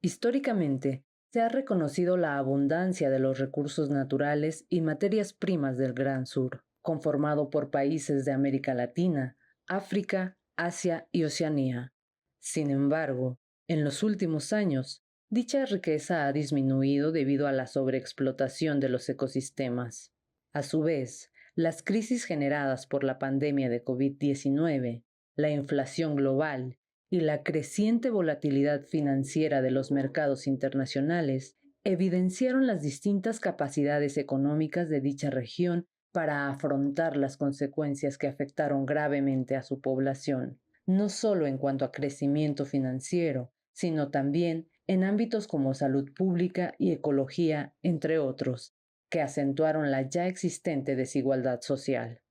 Históricamente, se ha reconocido la abundancia de los recursos naturales y materias primas del Gran Sur, conformado por países de América Latina, África, Asia y Oceanía. Sin embargo, en los últimos años, dicha riqueza ha disminuido debido a la sobreexplotación de los ecosistemas. A su vez, las crisis generadas por la pandemia de COVID-19, la inflación global y la creciente volatilidad financiera de los mercados internacionales evidenciaron las distintas capacidades económicas de dicha región para afrontar las consecuencias que afectaron gravemente a su población, no solo en cuanto a crecimiento financiero, sino también en ámbitos como salud pública y ecología, entre otros, que acentuaron la ya existente desigualdad social.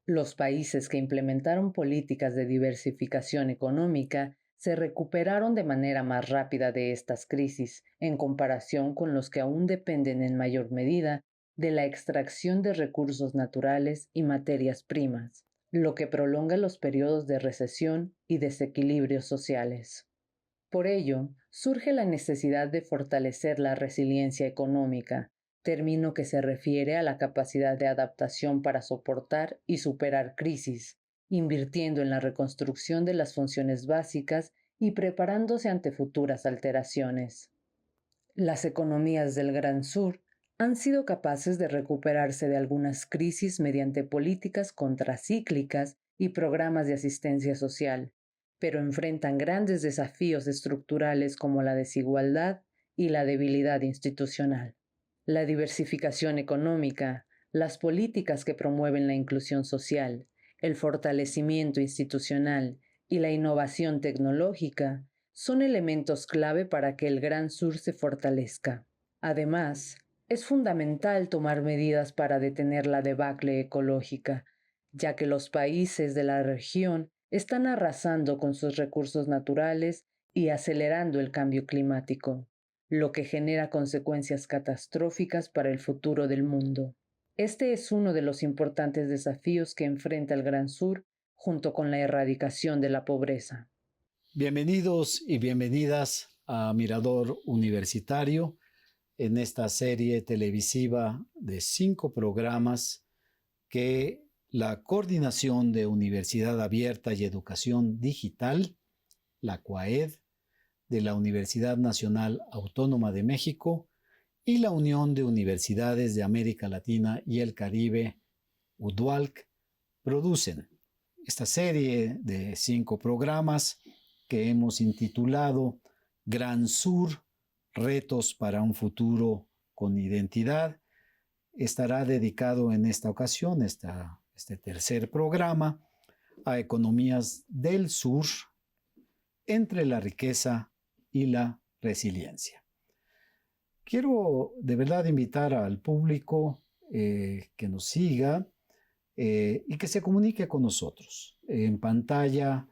Los países que implementaron políticas de diversificación económica se recuperaron de manera más rápida de estas crisis en comparación con los que aún dependen en mayor medida de la extracción de recursos naturales y materias primas, lo que prolonga los periodos de recesión y desequilibrios sociales. Por ello, surge la necesidad de fortalecer la resiliencia económica, término que se refiere a la capacidad de adaptación para soportar y superar crisis, invirtiendo en la reconstrucción de las funciones básicas y preparándose ante futuras alteraciones. Las economías del Gran Sur han sido capaces de recuperarse de algunas crisis mediante políticas contracíclicas y programas de asistencia social, pero enfrentan grandes desafíos estructurales como la desigualdad y la debilidad institucional. La diversificación económica, las políticas que promueven la inclusión social, el fortalecimiento institucional y la innovación tecnológica son elementos clave para que el Gran Sur se fortalezca. Además, es fundamental tomar medidas para detener la debacle ecológica, ya que los países de la región están arrasando con sus recursos naturales y acelerando el cambio climático, lo que genera consecuencias catastróficas para el futuro del mundo. Este es uno de los importantes desafíos que enfrenta el Gran Sur junto con la erradicación de la pobreza. Bienvenidos y bienvenidas a Mirador Universitario en esta serie televisiva de 5 programas que la Coordinación de Universidad Abierta y Educación Digital, la CUAED, de la Universidad Nacional Autónoma de México y la Unión de Universidades de América Latina y el Caribe, UDUALC, producen. Esta serie de 5 programas que hemos intitulado Gran Sur, retos para un futuro con identidad, estará dedicado en esta ocasión, este tercer programa, a economías del sur entre la riqueza y la resiliencia. Quiero de verdad invitar al público que nos siga y que se comunique con nosotros. En pantalla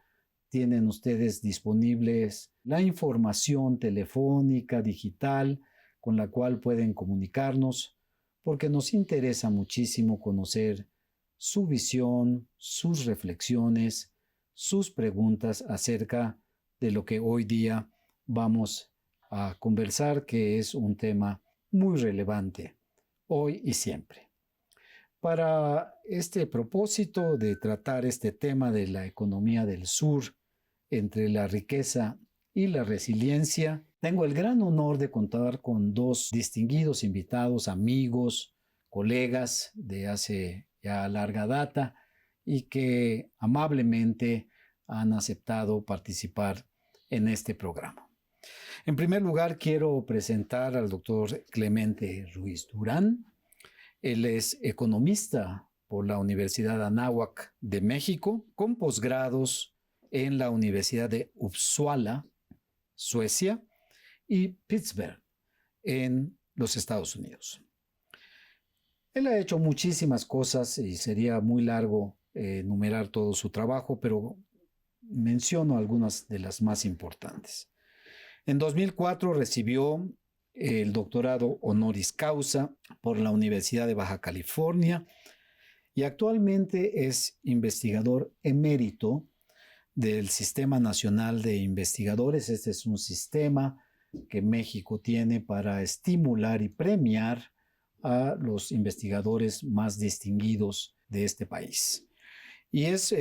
tienen ustedes disponibles la información telefónica, digital, con la cual pueden comunicarnos, porque nos interesa muchísimo conocer su visión, sus reflexiones, sus preguntas acerca de lo que hoy día vamos a conversar, que es un tema muy relevante, hoy y siempre. Para este propósito de tratar este tema de la economía del sur, entre la riqueza y la resiliencia, tengo el gran honor de contar con 2 distinguidos invitados, amigos, colegas de hace ya larga data y que amablemente han aceptado participar en este programa. En primer lugar, quiero presentar al doctor Clemente Ruiz Durán. Él es economista por la Universidad Anáhuac de México, con posgrados en la Universidad de Uppsala, Suecia, y Pittsburgh, en los Estados Unidos. Él ha hecho muchísimas cosas y sería muy largo enumerar todo su trabajo, pero menciono algunas de las más importantes. En 2004 recibió el doctorado honoris causa por la Universidad de Baja California y actualmente es investigador emérito del Sistema Nacional de Investigadores. Este es un sistema que México tiene para estimular y premiar a los investigadores más distinguidos de este país. Y es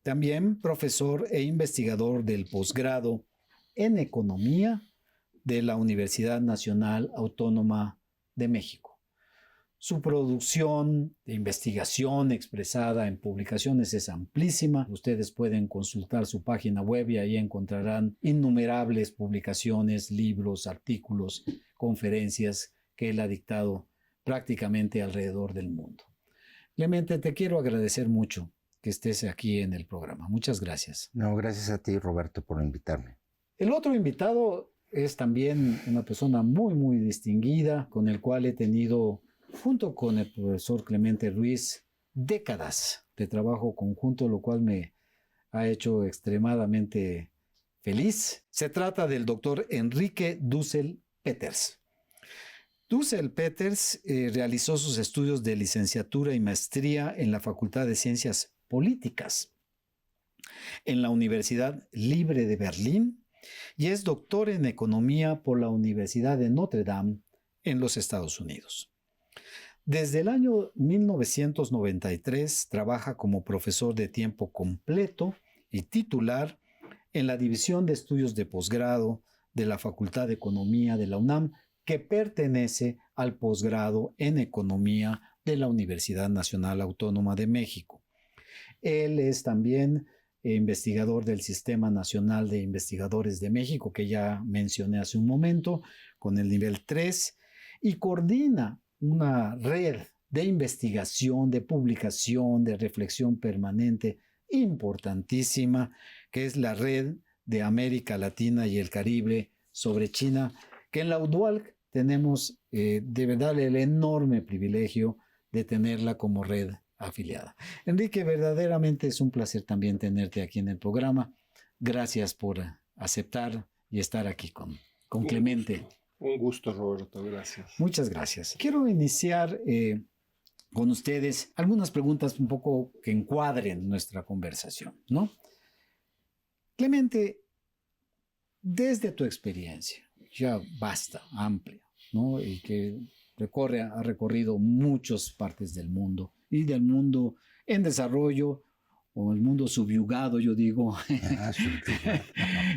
también profesor e investigador del posgrado en Economía de la Universidad Nacional Autónoma de México. Su producción de investigación expresada en publicaciones es amplísima. Ustedes pueden consultar su página web y ahí encontrarán innumerables publicaciones, libros, artículos, conferencias que él ha dictado prácticamente alrededor del mundo. Clemente, te quiero agradecer mucho que estés aquí en el programa. Muchas gracias. No, gracias a ti, Roberto, por invitarme. El otro invitado es también una persona muy, muy distinguida, con el cual he tenido, junto con el profesor Clemente Ruiz, décadas de trabajo conjunto, lo cual me ha hecho extremadamente feliz. Se trata del doctor Enrique Dussel Peters. Dussel Peters realizó sus estudios de licenciatura y maestría en la Facultad de Ciencias Políticas en la Universidad Libre de Berlín y es doctor en Economía por la Universidad de Notre Dame en los Estados Unidos. Desde el año 1993 trabaja como profesor de tiempo completo y titular en la División de Estudios de Posgrado de la Facultad de Economía de la UNAM, que pertenece al posgrado en Economía de la Universidad Nacional Autónoma de México. Él es también investigador del Sistema Nacional de Investigadores de México, que ya mencioné hace un momento, con el nivel 3, y coordina una red de investigación, de publicación, de reflexión permanente importantísima, que es la Red de América Latina y el Caribe sobre China, que en la UDUALC tenemos de verdad el enorme privilegio de tenerla como red afiliada. Enrique, verdaderamente es un placer también tenerte aquí en el programa. Gracias por aceptar y estar aquí con Clemente. Un gusto, Roberto, gracias. Muchas gracias. Quiero iniciar con ustedes algunas preguntas un poco que encuadren nuestra conversación, ¿no? Clemente, desde tu experiencia, ya vasta, amplia, ¿no? Y que ha recorrido muchas partes del mundo y del mundo en desarrollo o el mundo subyugado, yo digo,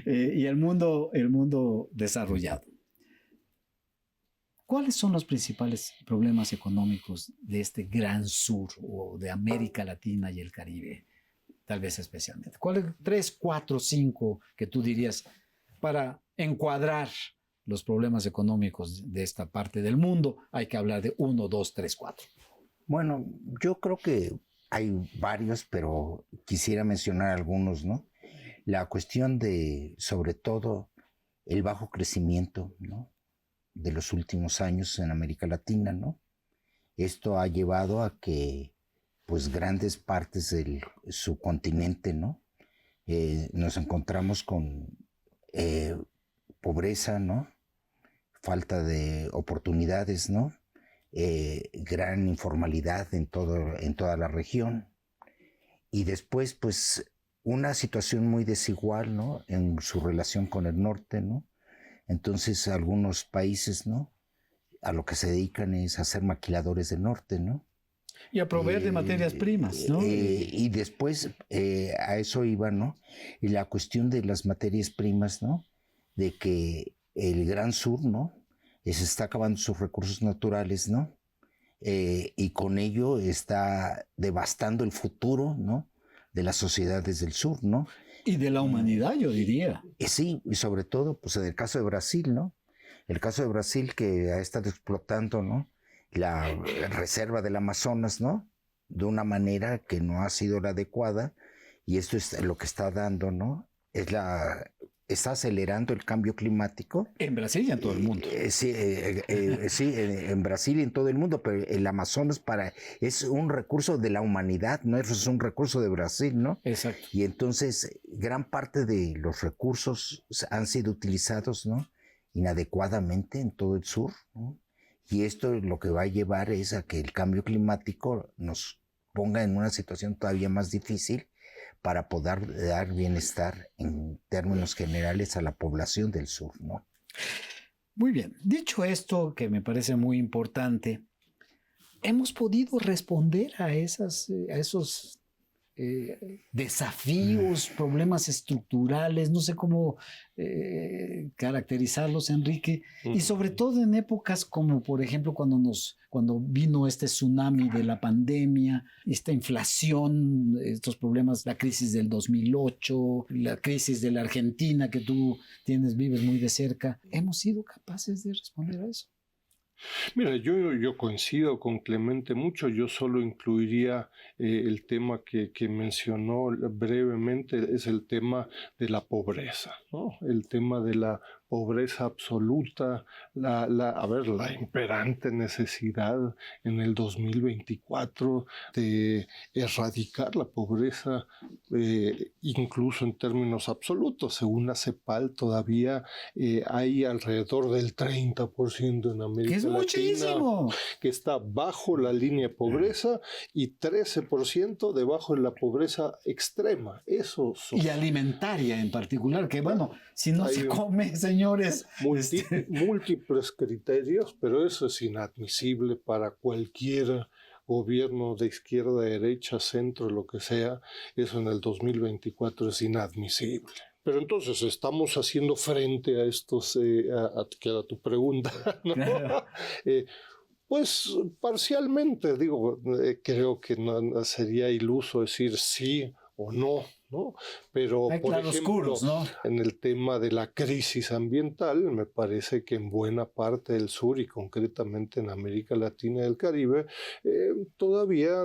y el mundo desarrollado. ¿Cuáles son los principales problemas económicos de este gran sur o de América Latina y el Caribe, tal vez especialmente? ¿Cuáles 3, 4, 5 que tú dirías para encuadrar los problemas económicos de esta parte del mundo? Hay que hablar de 1, 2, 3, 4. Bueno, yo creo que hay varios, pero quisiera mencionar algunos, ¿no? La cuestión de, sobre todo, el bajo crecimiento, ¿no?, de los últimos años en América Latina, ¿no? Esto ha llevado a que, pues, grandes partes del subcontinente, ¿no?, nos encontramos con pobreza, ¿no?, falta de oportunidades, ¿no?, gran informalidad en toda la región. Y después, pues, una situación muy desigual, ¿no?, en su relación con el norte, ¿no? Entonces, algunos países, ¿no?, a lo que se dedican es a ser maquiladores del norte, ¿no? Y a proveer de materias primas, ¿no? Y después a eso iba, ¿no? Y la cuestión de las materias primas, ¿no?, de que el Gran Sur, ¿no?, se está acabando sus recursos naturales, ¿no? Y con ello está devastando el futuro, ¿no?, de las sociedades del sur, ¿no? Y de la humanidad, yo diría. Sí, y sobre todo, pues en el caso de Brasil, ¿no? El caso de Brasil, que ha estado explotando, ¿no?, la reserva del Amazonas, ¿no?, de una manera que no ha sido la adecuada, y esto es lo que está dando, ¿no?, está acelerando el cambio climático. En Brasil y en todo el mundo. Sí, en Brasil y en todo el mundo, pero el Amazonas es un recurso de la humanidad, no es un recurso de Brasil, ¿no? Exacto. Y entonces gran parte de los recursos han sido utilizados, ¿no?, inadecuadamente en todo el sur, ¿no? Y esto lo que va a llevar es a que el cambio climático nos ponga en una situación todavía más difícil para poder dar bienestar en términos generales a la población del sur, ¿no? Muy bien. Dicho esto, que me parece muy importante, hemos podido responder a esos desafíos, problemas estructurales, no sé cómo caracterizarlos, Enrique, y sobre todo en épocas como, por ejemplo, cuando vino este tsunami de la pandemia, esta inflación, estos problemas, la crisis del 2008, la crisis de la Argentina que tú vives muy de cerca. ¿Hemos sido capaces de responder a eso? Mira, yo coincido con Clemente mucho, yo solo incluiría el tema que mencionó brevemente, es el tema de la pobreza, ¿no? El tema de la pobreza absoluta, la imperante necesidad en el 2024 de erradicar la pobreza, incluso en términos absolutos. Según la CEPAL, todavía hay alrededor del 30% en América Latina muchísimo, que está bajo la línea de pobreza y 13% debajo de la pobreza extrema. Eso y alimentaria en particular, que bueno, si no se come, señores. Múltiples criterios, pero eso es inadmisible para cualquier gobierno de izquierda, derecha, centro, lo que sea. Eso en el 2024 es inadmisible. Pero entonces estamos haciendo frente a estos, a tu pregunta, ¿no? Pues parcialmente, creo que no sería iluso decir sí o no, ¿no? Pero, por ejemplo, ¿no? En el tema de la crisis ambiental, me parece que en buena parte del sur y concretamente en América Latina y el Caribe, todavía,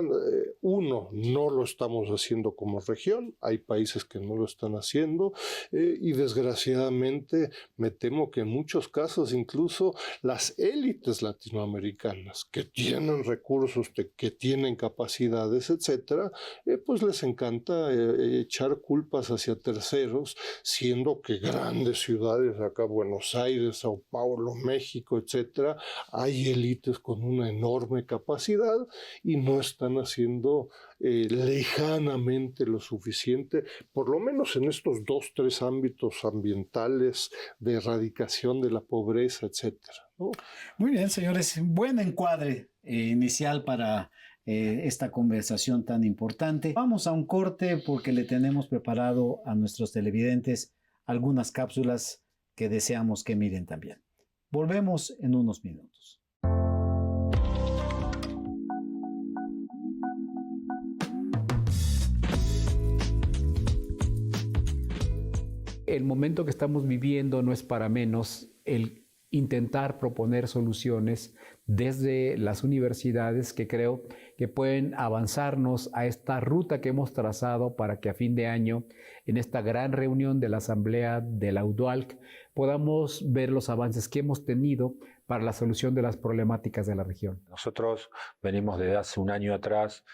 no lo estamos haciendo como región, hay países que no lo están haciendo, y desgraciadamente me temo que en muchos casos incluso las élites latinoamericanas que tienen recursos, que tienen capacidades, etcétera, pues les encanta echar culpas hacia terceros, siendo que grandes ciudades, acá Buenos Aires, Sao Paulo, México, etcétera, hay élites con una enorme capacidad y no están haciendo lejanamente lo suficiente, por lo menos en estos 2-3 ámbitos ambientales, de erradicación de la pobreza, etcétera, ¿no? Muy bien, señores, buen encuadre inicial para esta conversación tan importante. Vamos a un corte porque le tenemos preparado a nuestros televidentes algunas cápsulas que deseamos que miren también. Volvemos en unos minutos. El momento que estamos viviendo no es para menos. El intentar proponer soluciones desde las universidades que creo que pueden avanzarnos a esta ruta que hemos trazado para que a fin de año, en esta gran reunión de la Asamblea de la UDUALC, podamos ver los avances que hemos tenido para la solución de las problemáticas de la región. Nosotros venimos desde hace un año atrás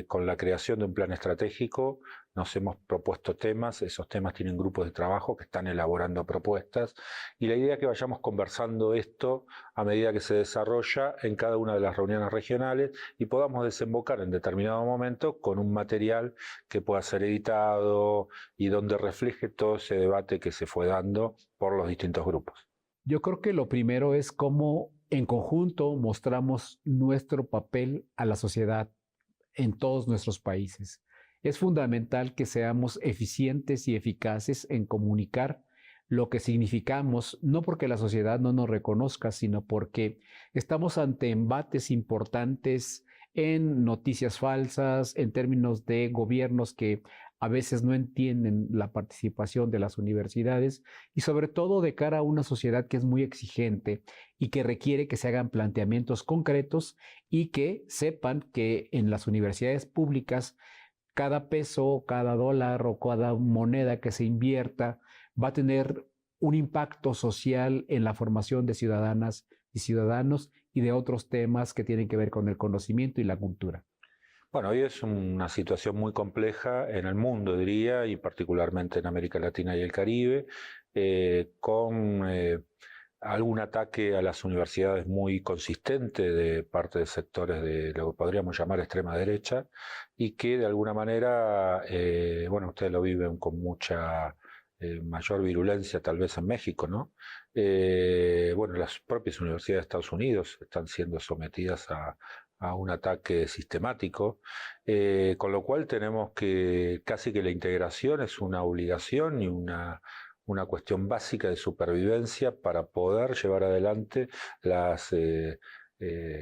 con la creación de un plan estratégico. Nos hemos propuesto temas, esos temas tienen grupos de trabajo que están elaborando propuestas y la idea es que vayamos conversando esto a medida que se desarrolla en cada una de las reuniones regionales y podamos desembocar en determinado momento con un material que pueda ser editado y donde refleje todo ese debate que se fue dando por los distintos grupos. Yo creo que lo primero es cómo en conjunto mostramos nuestro papel a la sociedad en todos nuestros países. Es fundamental que seamos eficientes y eficaces en comunicar lo que significamos, no porque la sociedad no nos reconozca, sino porque estamos ante embates importantes en noticias falsas, en términos de gobiernos que a veces no entienden la participación de las universidades y sobre todo de cara a una sociedad que es muy exigente y que requiere que se hagan planteamientos concretos y que sepan que en las universidades públicas cada peso, cada dólar o cada moneda que se invierta va a tener un impacto social en la formación de ciudadanas y ciudadanos y de otros temas que tienen que ver con el conocimiento y la cultura. Bueno, hoy es una situación muy compleja en el mundo, diría, y particularmente en América Latina y el Caribe, con algún ataque a las universidades muy consistente de parte de sectores de lo que podríamos llamar extrema derecha y que de alguna manera, ustedes lo viven con mucha mayor virulencia tal vez en México, ¿no? Bueno, las propias universidades de Estados Unidos están siendo sometidas a un ataque sistemático, con lo cual tenemos que casi que la integración es una obligación y una cuestión básica de supervivencia para poder llevar adelante las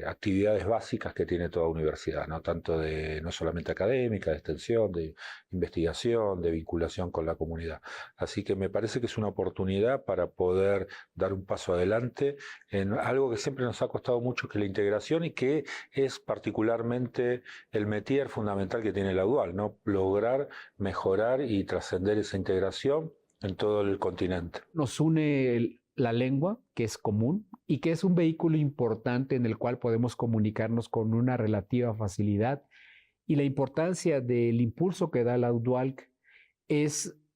actividades básicas que tiene toda universidad, ¿no? Tanto no solamente académica, de extensión, de investigación, de vinculación con la comunidad. Así que me parece que es una oportunidad para poder dar un paso adelante en algo que siempre nos ha costado mucho, que es la integración, y que es particularmente el métier fundamental que tiene la UDUAL, ¿no? Lograr mejorar y trascender esa integración en todo el continente. Nos une la lengua, que es común y que es un vehículo importante en el cual podemos comunicarnos con una relativa facilidad, y la importancia del impulso que da la UDUALC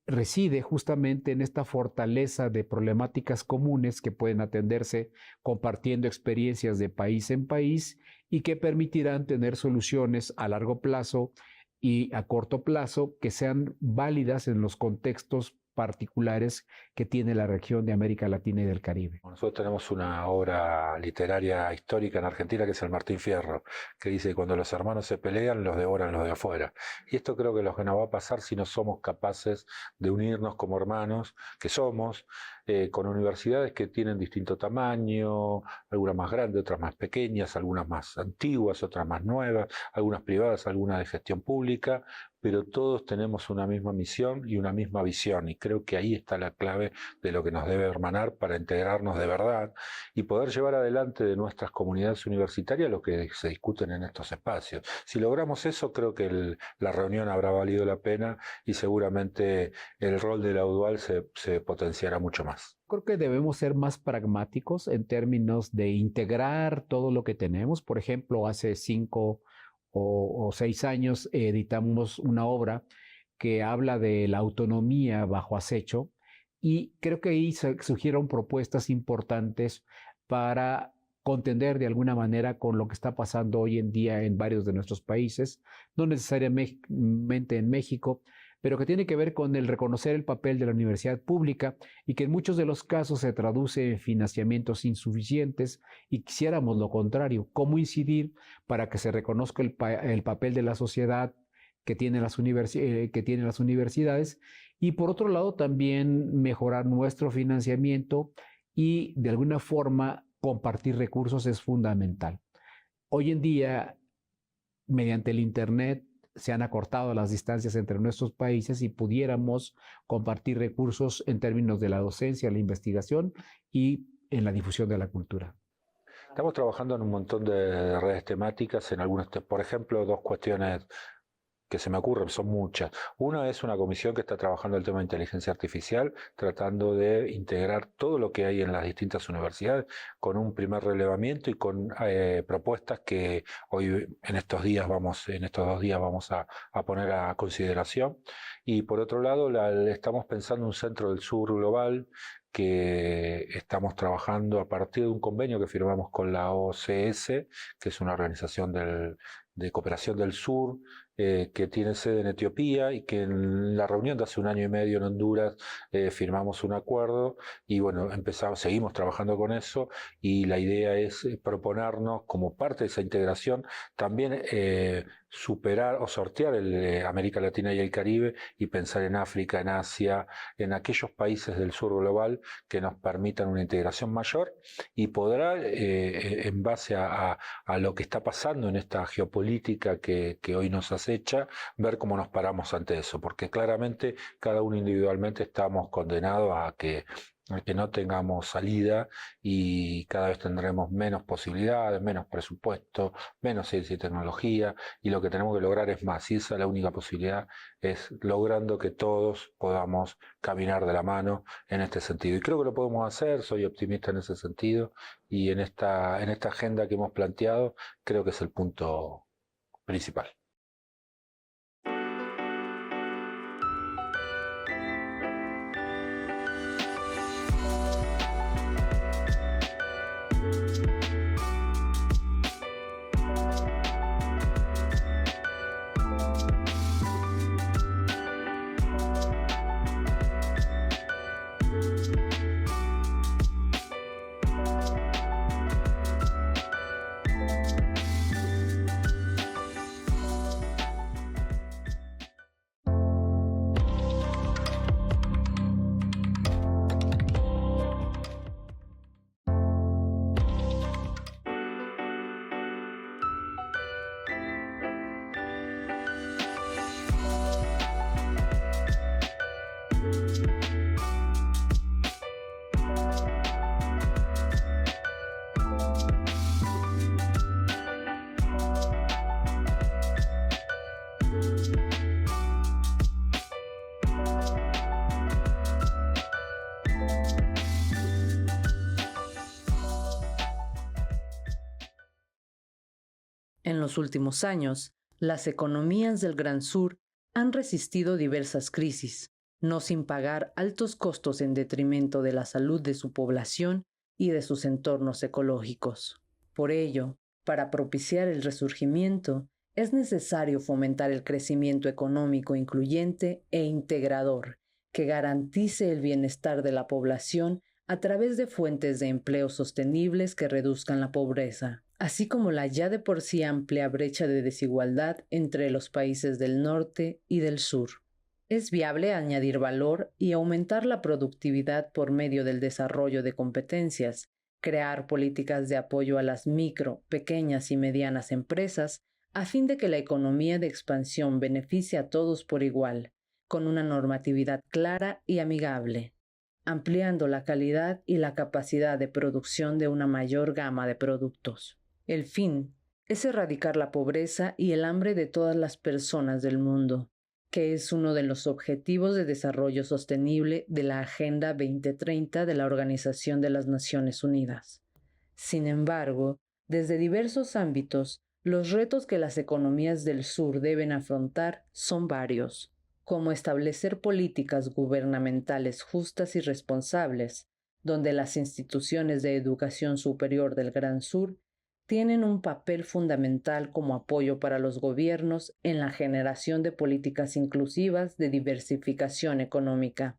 reside justamente en esta fortaleza de problemáticas comunes que pueden atenderse compartiendo experiencias de país en país y que permitirán tener soluciones a largo plazo y a corto plazo que sean válidas en los contextos particulares que tiene la región de América Latina y del Caribe. Nosotros tenemos una obra literaria histórica en Argentina que es el Martín Fierro, que dice que cuando los hermanos se pelean, los devoran los de afuera. Y esto creo que es lo que nos va a pasar si no somos capaces de unirnos como hermanos, que somos, con universidades que tienen distinto tamaño, algunas más grandes, otras más pequeñas, algunas más antiguas, otras más nuevas, algunas privadas, algunas de gestión pública, pero todos tenemos una misma misión y una misma visión, y creo que ahí está la clave de lo que nos debe hermanar para integrarnos de verdad y poder llevar adelante de nuestras comunidades universitarias lo que se discuten en estos espacios. Si logramos eso, creo que la reunión habrá valido la pena y seguramente el rol de la UDUAL se potenciará mucho más. Creo que debemos ser más pragmáticos en términos de integrar todo lo que tenemos. Por ejemplo, hace 5 o 6 años editamos una obra que habla de la autonomía bajo acecho, y creo que ahí surgieron propuestas importantes para contender de alguna manera con lo que está pasando hoy en día en varios de nuestros países, no necesariamente en México, pero que tiene que ver con el reconocer el papel de la universidad pública y que en muchos de los casos se traduce en financiamientos insuficientes, y quisiéramos lo contrario, cómo incidir para que se reconozca el papel de la sociedad que tienen las universidades, y por otro lado también mejorar nuestro financiamiento y de alguna forma compartir recursos es fundamental. Hoy en día, mediante el Internet, se han acortado las distancias entre nuestros países y pudiéramos compartir recursos en términos de la docencia, la investigación y en la difusión de la cultura. Estamos trabajando en un montón de redes temáticas, en algunas, por ejemplo, 2 cuestiones que se me ocurren, son muchas. Una es una comisión que está trabajando el tema de inteligencia artificial, tratando de integrar todo lo que hay en las distintas universidades con un primer relevamiento y con propuestas que hoy en estos 2 días vamos a poner a consideración. Y por otro lado, estamos pensando un centro del sur global que estamos trabajando a partir de un convenio que firmamos con la OCS, que es una organización de cooperación del sur, que tiene sede en Etiopía, y que en la reunión de hace 1 año y medio en Honduras firmamos un acuerdo y bueno, seguimos trabajando con eso, y la idea es proponernos como parte de esa integración también superar o sortear América Latina y el Caribe y pensar en África, en Asia, en aquellos países del sur global que nos permitan una integración mayor, y podrá, en base a lo que está pasando en esta geopolítica que hoy nos acecha, ver cómo nos paramos ante eso, porque claramente cada uno individualmente estamos condenados a que no tengamos salida, y cada vez tendremos menos posibilidades, menos presupuesto, menos ciencia y tecnología, y lo que tenemos que lograr es más, y esa es la única posibilidad, es logrando que todos podamos caminar de la mano en este sentido. Y creo que lo podemos hacer, soy optimista en ese sentido, y en esta agenda que hemos planteado, creo que es el punto principal. En los últimos años, las economías del Gran Sur han resistido diversas crisis, no sin pagar altos costos en detrimento de la salud de su población y de sus entornos ecológicos. Por ello, para propiciar el resurgimiento, es necesario fomentar el crecimiento económico incluyente e integrador, que garantice el bienestar de la población a través de fuentes de empleo sostenibles que reduzcan la pobreza, así como la ya de por sí amplia brecha de desigualdad entre los países del norte y del sur. Es viable añadir valor y aumentar la productividad por medio del desarrollo de competencias, crear políticas de apoyo a las micro, pequeñas y medianas empresas, a fin de que la economía de expansión beneficie a todos por igual, con una normatividad clara y amigable, ampliando la calidad y la capacidad de producción de una mayor gama de productos. El fin es erradicar la pobreza y el hambre de todas las personas del mundo, que es uno de los objetivos de desarrollo sostenible de la Agenda 2030 de la Organización de las Naciones Unidas. Sin embargo, desde diversos ámbitos, los retos que las economías del sur deben afrontar son varios, como establecer políticas gubernamentales justas y responsables, donde las instituciones de educación superior del Gran Sur tienen un papel fundamental como apoyo para los gobiernos en la generación de políticas inclusivas de diversificación económica,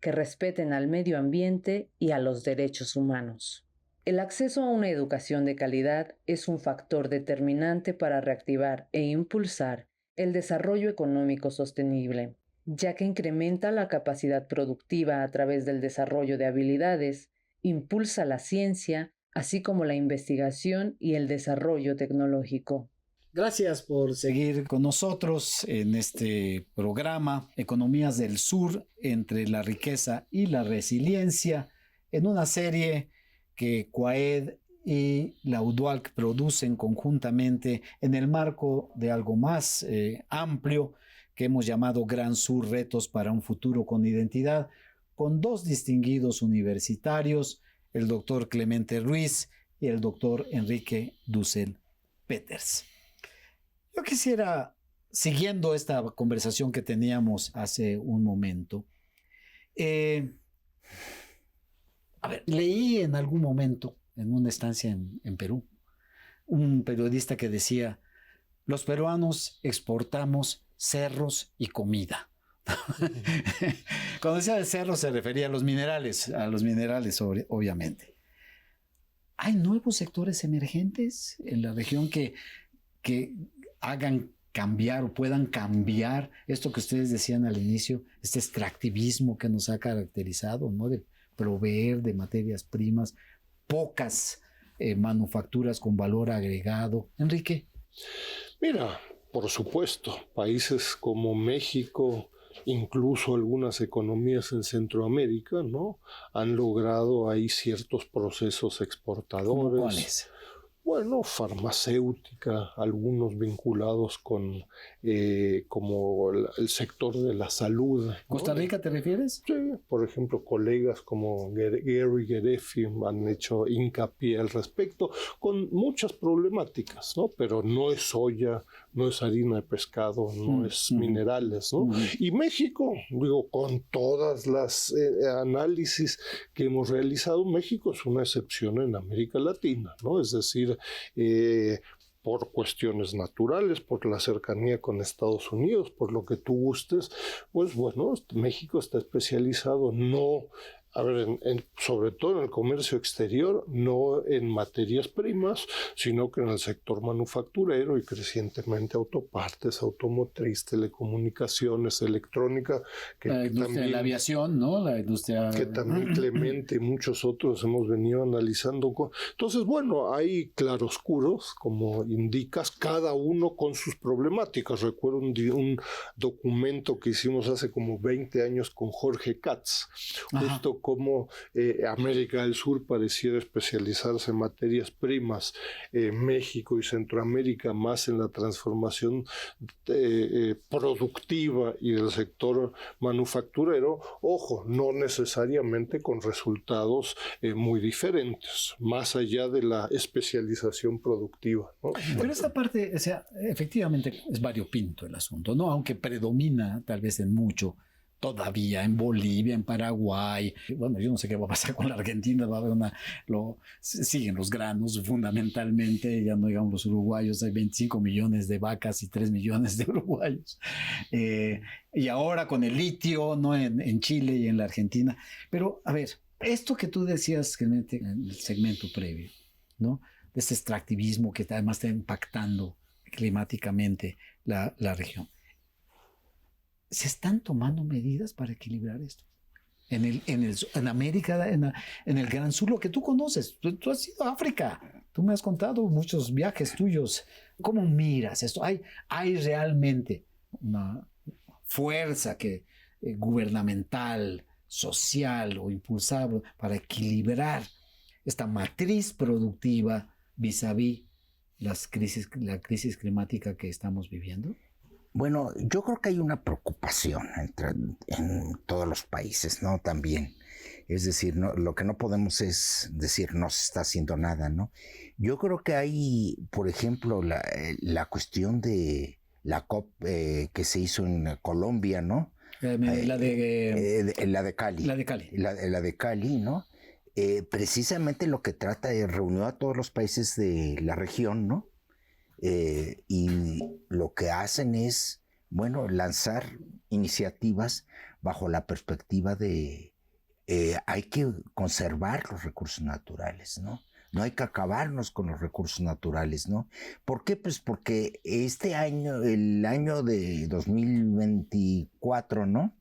que respeten al medio ambiente y a los derechos humanos. El acceso a una educación de calidad es un factor determinante para reactivar e impulsar el desarrollo económico sostenible, ya que incrementa la capacidad productiva a través del desarrollo de habilidades, impulsa la ciencia, así como la investigación y el desarrollo tecnológico. Gracias por seguir con nosotros en este programa Economías del Sur entre la riqueza y la resiliencia, en una serie que CUAED y la UDUALC producen conjuntamente en el marco de algo más amplio que hemos llamado Gran Sur, retos para un futuro con identidad, con dos distinguidos universitarios, el doctor Clemente Ruiz y el doctor Enrique Dussel Peters. Yo quisiera, siguiendo esta conversación que teníamos hace un momento, leí en algún momento, en una estancia en Perú, un periodista que decía: los peruanos exportamos cerros y comida. Cuando decía de cerros se refería a los minerales obviamente. ¿Hay nuevos sectores emergentes en la región que hagan cambiar o puedan cambiar esto que ustedes decían al inicio, este extractivismo que nos ha caracterizado, ¿no? De proveer de materias primas, pocas manufacturas con valor agregado? Enrique. Mira, por supuesto, países como México, incluso algunas economías en Centroamérica, ¿no?, han logrado ahí ciertos procesos exportadores. ¿Cuáles? Bueno, farmacéutica, algunos vinculados con como el sector de la salud, ¿no? ¿Costa Rica te refieres? Sí, por ejemplo, colegas como Gary Gerefi han hecho hincapié al respecto, con muchas problemáticas, ¿no? Pero no es soya, no es harina de pescado, no es minerales, ¿no? Y México, digo, con todas las análisis que hemos realizado, México es una excepción en América Latina, ¿no? Es decir, por cuestiones naturales, por la cercanía con Estados Unidos, por lo que tú gustes, pues bueno, México está especializado sobre todo en el comercio exterior, no en materias primas, sino que en el sector manufacturero y crecientemente autopartes, automotriz, telecomunicaciones, electrónica. La industria de la aviación, ¿no? La industria... Que también Clemente y muchos otros hemos venido analizando. Entonces, bueno, hay claroscuros, como indicas, cada uno con sus problemáticas. Recuerdo un documento que hicimos hace como 20 años con Jorge Katz, justo cómo América del Sur pareciera especializarse en materias primas, México y Centroamérica más en la transformación productiva y del sector manufacturero, ojo, no necesariamente con resultados muy diferentes, más allá de la especialización productiva, ¿no? Pero esta parte, o sea, efectivamente es variopinto el asunto, ¿no? Aunque predomina tal vez en mucho todavía en Bolivia, en Paraguay. Bueno, yo no sé qué va a pasar con la Argentina, va a haber siguen los granos fundamentalmente, ya no digamos los uruguayos, hay 25 millones de vacas y 3 millones de uruguayos. Y ahora con el litio, ¿no? En Chile y en la Argentina. Pero, a ver, esto que tú decías en el segmento previo, ¿no? De este extractivismo que además está impactando climáticamente la región. ¿Se están tomando medidas para equilibrar esto? En América, en el Gran Sur, lo que tú conoces, tú has ido a África, tú me has contado muchos viajes tuyos. ¿Cómo miras esto? ¿Hay realmente una fuerza gubernamental, social o impulsable para equilibrar esta matriz productiva vis-a-vis la crisis climática que estamos viviendo? Bueno, yo creo que hay una preocupación en todos los países, ¿no? También. Es decir, lo que no podemos es decir no se está haciendo nada, ¿no? Yo creo que hay, por ejemplo, la cuestión de la COP que se hizo en Colombia, ¿no? La de Cali. La de Cali, ¿no? Precisamente lo que trata es reunir a todos los países de la región, ¿no? Y lo que hacen es, bueno, lanzar iniciativas bajo la perspectiva de hay que conservar los recursos naturales, ¿no? No hay que acabarnos con los recursos naturales, ¿no? ¿Por qué? Pues porque este año, el año de 2024, ¿no?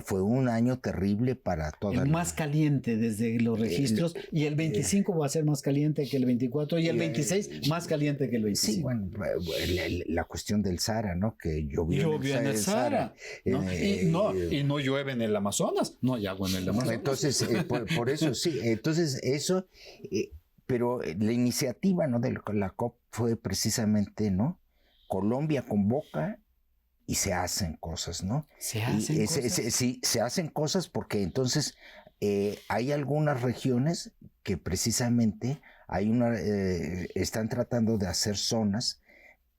Fue un año terrible para toda el más caliente desde los registros, y el 25 va a ser más caliente que el 24, y el 26 más caliente que el 25. Sí, bueno, la cuestión del Sahara, ¿no? Que llovió en el Sahara. ¿No? Y no llueve en el Amazonas, no hay agua en el Amazonas. Entonces, por eso sí, entonces eso, pero la iniciativa, ¿no? De la COP fue precisamente, ¿no? Colombia convoca y se hacen cosas, ¿no? Se hacen cosas porque entonces hay algunas regiones que precisamente están tratando de hacer zonas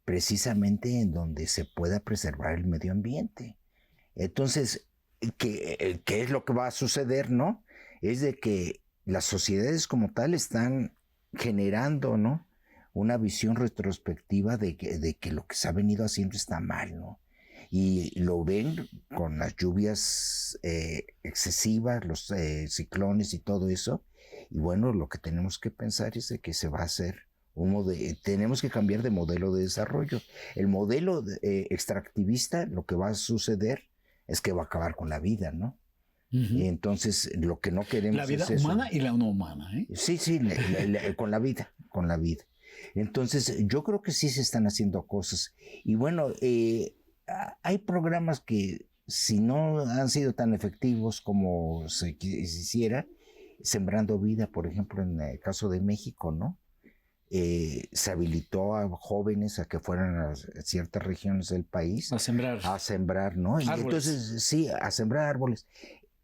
precisamente en donde se pueda preservar el medio ambiente. Entonces, ¿qué es lo que va a suceder, no? Es de que las sociedades como tal están generando, ¿no? Una visión retrospectiva de que lo que se ha venido haciendo está mal, ¿no? Y lo ven con las lluvias excesivas, los ciclones y todo eso. Y bueno, lo que tenemos que pensar es de que se va a hacer tenemos que cambiar de modelo de desarrollo. El modelo extractivista, lo que va a suceder es que va a acabar con la vida, ¿no? Uh-huh. Y entonces lo que no queremos es la vida humana y la no humana, ¿eh? Sí, con la vida. Entonces yo creo que sí se están haciendo cosas. Y bueno, hay programas que si no han sido tan efectivos como se quisiera, Sembrando Vida, por ejemplo, en el caso de México, ¿no? Se habilitó a jóvenes a que fueran a ciertas regiones del país a sembrar, ¿no? Y entonces sí, a sembrar árboles.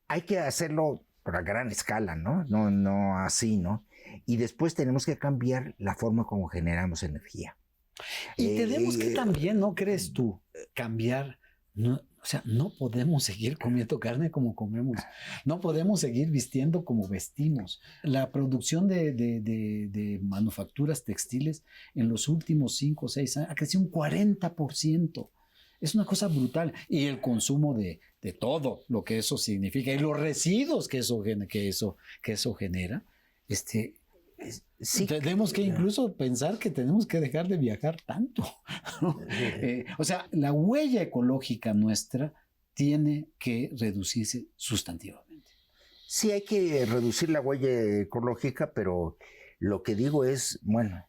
Hay que hacerlo a gran escala, ¿no? No así, ¿no? Y después tenemos que cambiar la forma como generamos energía. Y tenemos que también, ¿no crees tú? Cambiar, o sea, no podemos seguir comiendo carne como comemos, no podemos seguir vistiendo como vestimos. La producción de manufacturas textiles en los últimos 5 o 6 años ha crecido un 40%. Es una cosa brutal. Y el consumo de todo lo que eso significa y los residuos que eso genera, sí, tenemos que incluso pensar que tenemos que dejar de viajar tanto, ¿no? O sea, la huella ecológica nuestra tiene que reducirse sustantivamente. Sí, hay que reducir la huella ecológica, pero lo que digo es, bueno,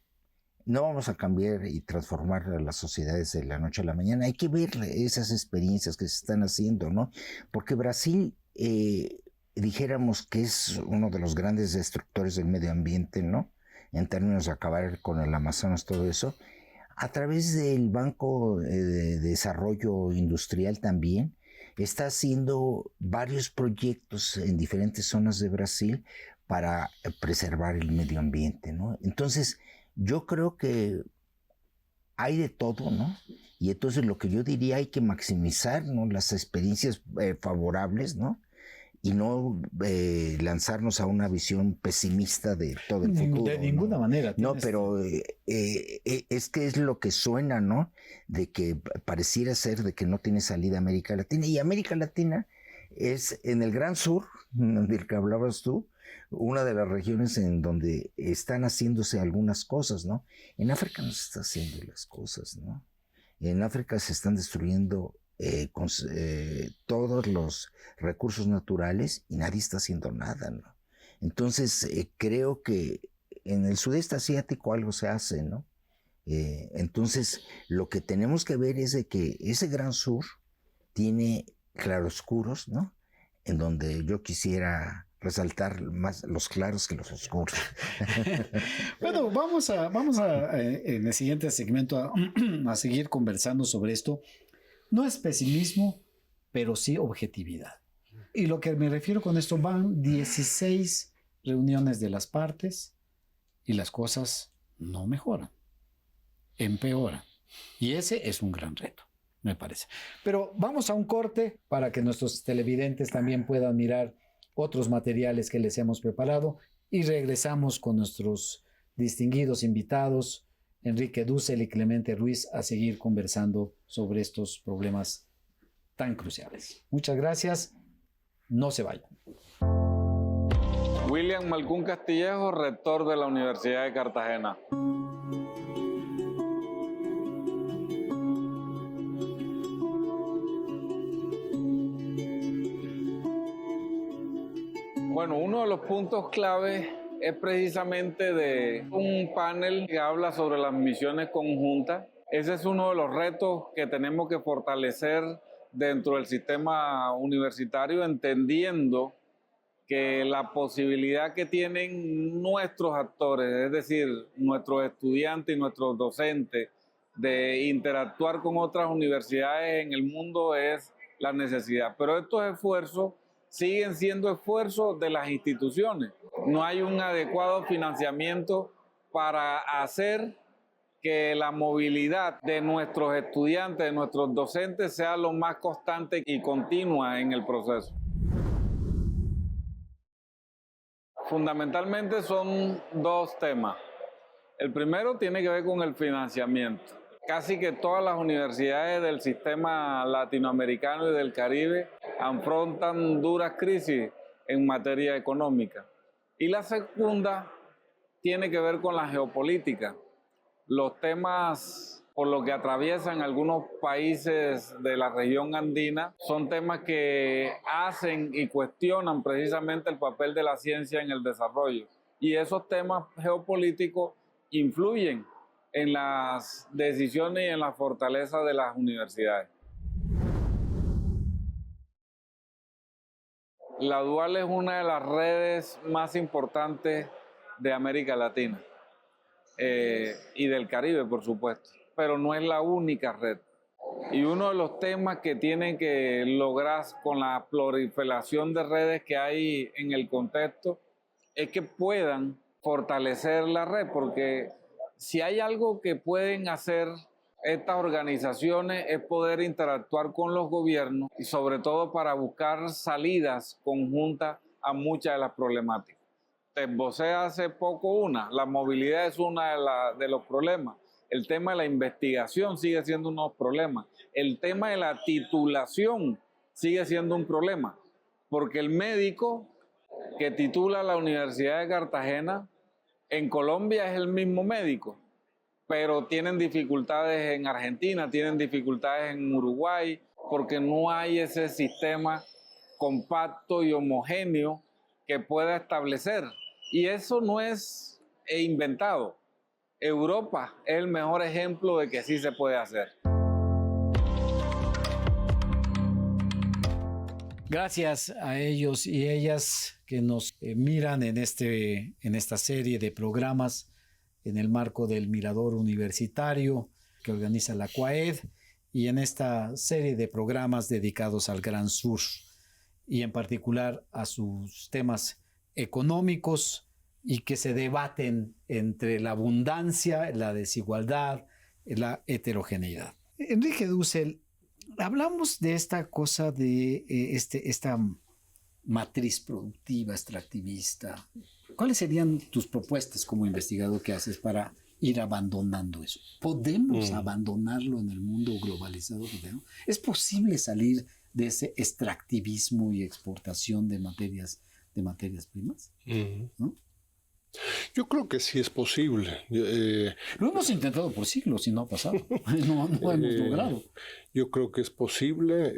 no vamos a cambiar y transformar las sociedades de la noche a la mañana. Hay que ver esas experiencias que se están haciendo, ¿no? Porque Brasil dijéramos que es uno de los grandes destructores del medio ambiente, ¿no? En términos de acabar con el Amazonas, todo eso, a través del Banco de Desarrollo Industrial también, está haciendo varios proyectos en diferentes zonas de Brasil para preservar el medio ambiente, ¿no? Entonces, yo creo que hay de todo, ¿no? Y entonces lo que yo diría, hay que maximizar, ¿no?, las experiencias favorables, ¿no? Y no lanzarnos a una visión pesimista de todo el futuro. De ninguna manera. No, pero es que es lo que suena, ¿no? De que pareciera ser de que no tiene salida América Latina. Y América Latina es en el Gran Sur, del que hablabas tú, una de las regiones en donde están haciéndose algunas cosas, ¿no? En África no se están haciendo las cosas, ¿no? En África se están destruyendo todos los recursos naturales y nadie está haciendo nada, ¿no? Entonces creo que en el sudeste asiático algo se hace, ¿no? Entonces lo que tenemos que ver es de que ese Gran Sur tiene claroscuros, ¿no? En donde yo quisiera resaltar más los claros que los oscuros. Bueno, vamos a en el siguiente segmento a seguir conversando sobre esto. No es pesimismo, pero sí objetividad. Y lo que me refiero con esto, van 16 reuniones de las partes y las cosas no mejoran, empeoran. Y ese es un gran reto, me parece. Pero vamos a un corte para que nuestros televidentes también puedan mirar otros materiales que les hemos preparado y regresamos con nuestros distinguidos invitados, Enrique Dussel y Clemente Ruiz, a seguir conversando sobre estos problemas tan cruciales. Muchas gracias. No se vayan. William Malcún Castillejo, rector de la Universidad de Cartagena. Bueno, uno de los puntos clave es precisamente de un panel que habla sobre las misiones conjuntas. Ese es uno de los retos que tenemos que fortalecer dentro del sistema universitario, entendiendo que la posibilidad que tienen nuestros actores, es decir, nuestros estudiantes y nuestros docentes, de interactuar con otras universidades en el mundo es la necesidad. Pero estos esfuerzos siguen siendo esfuerzos de las instituciones. No hay un adecuado financiamiento para hacer que la movilidad de nuestros estudiantes, de nuestros docentes, sea lo más constante y continua en el proceso. Fundamentalmente son dos temas. El primero tiene que ver con el financiamiento. Casi que todas las universidades del sistema latinoamericano y del Caribe afrontan duras crisis en materia económica. Y la segunda tiene que ver con la geopolítica. Los temas por los que atraviesan algunos países de la región andina son temas que hacen y cuestionan precisamente el papel de la ciencia en el desarrollo. Y esos temas geopolíticos influyen en las decisiones y en la fortaleza de las universidades. La Dual es una de las redes más importantes de América Latina y del Caribe, por supuesto, pero no es la única red. Y uno de los temas que tienen que lograr con la proliferación de redes que hay en el contexto es que puedan fortalecer la red, porque si hay algo que pueden hacer estas organizaciones es poder interactuar con los gobiernos y sobre todo para buscar salidas conjuntas a muchas de las problemáticas. Te esbocé hace poco la movilidad es uno de los problemas. El tema de la investigación sigue siendo uno de los problemas. El tema de la titulación sigue siendo un problema, porque el médico que titula la Universidad de Cartagena en Colombia es el mismo médico, pero tienen dificultades en Argentina, tienen dificultades en Uruguay, porque no hay ese sistema compacto y homogéneo que pueda establecer. Y eso no es inventado. Europa es el mejor ejemplo de que sí se puede hacer. Gracias a ellos y ellas que nos miran en esta serie de programas en el marco del Mirador Universitario que organiza la CUAED y en esta serie de programas dedicados al Gran Sur y en particular a sus temas económicos y que se debaten entre la abundancia, la desigualdad, la heterogeneidad. Enrique Dussel, hablamos de esta cosa de esta matriz productiva, extractivista. ¿Cuáles serían tus propuestas como investigador que haces para ir abandonando eso? ¿Podemos abandonarlo en el mundo globalizado que tenemos? ¿Es posible salir de ese extractivismo y exportación de materias primas? ¿No? Yo creo que sí es posible. Lo hemos intentado por siglos y no ha pasado. No hemos logrado. Yo creo que es posible.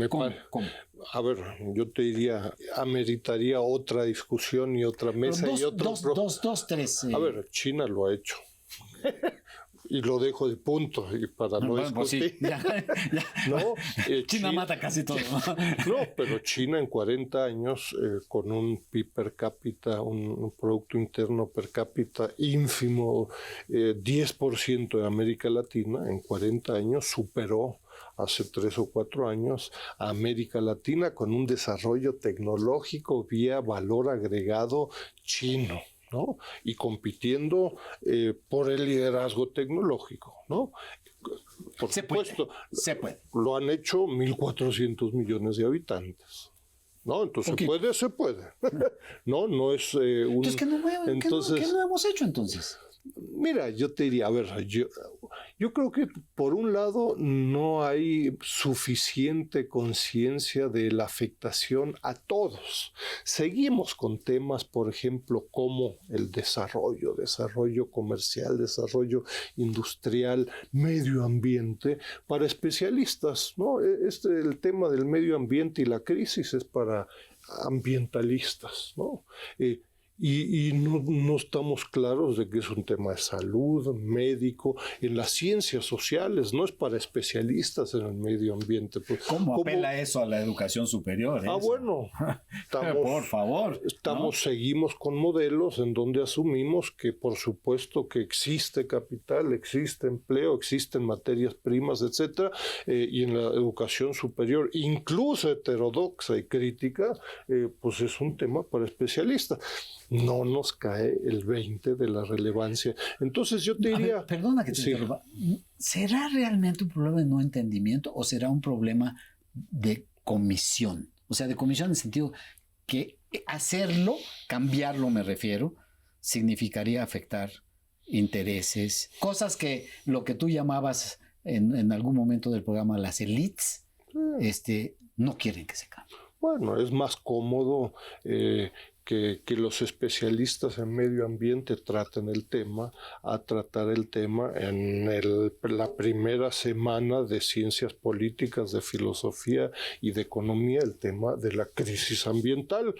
¿Cómo? A ver, yo te diría, ameritaría otra discusión y otra mesa y otro... tres. A ver, China lo ha hecho. Y lo dejo de punto y para no discutir. Pues sí, ya. ¿No? China mata casi todo. No, pero China en 40 años, con un PIB per cápita, un Producto Interno per cápita ínfimo, 10% de América Latina, en 40 años superó hace 3 o 4 años a América Latina con un desarrollo tecnológico vía valor agregado chino, ¿no? Y compitiendo por el liderazgo tecnológico, ¿no? Por supuesto, se puede. Lo han hecho 1.400 millones de habitantes, ¿no? Entonces, se puede. No es un... Entonces, ¿qué no hemos hecho entonces? Mira, yo te diría, a ver, yo creo que por un lado no hay suficiente conciencia de la afectación a todos. Seguimos con temas, por ejemplo, como el desarrollo comercial, desarrollo industrial, medio ambiente, para especialistas, ¿no? El tema del medio ambiente y la crisis es para ambientalistas, ¿no? Y no estamos claros de que es un tema de salud, médico, en las ciencias sociales, no es para especialistas en el medio ambiente. Pues, ¿Cómo apela eso a la educación superior? Bueno, por favor. Seguimos con modelos en donde asumimos que por supuesto que existe capital, existe empleo, existen materias primas, etcétera, y en la educación superior, incluso heterodoxa y crítica, pues es un tema para especialistas. No nos cae el 20 de la relevancia. Entonces yo te diría... Perdona que te interrumpa. ¿Será realmente un problema de no entendimiento o será un problema de comisión? O sea, de comisión en el sentido que hacerlo, cambiarlo me refiero, significaría afectar intereses, cosas que lo que tú llamabas en algún momento del programa las élites, no quieren que se cambie. Bueno, es más cómodo... Que los especialistas en medio ambiente traten el tema, a tratar el tema en la primera semana de ciencias políticas, de filosofía y de economía, el tema de la crisis ambiental.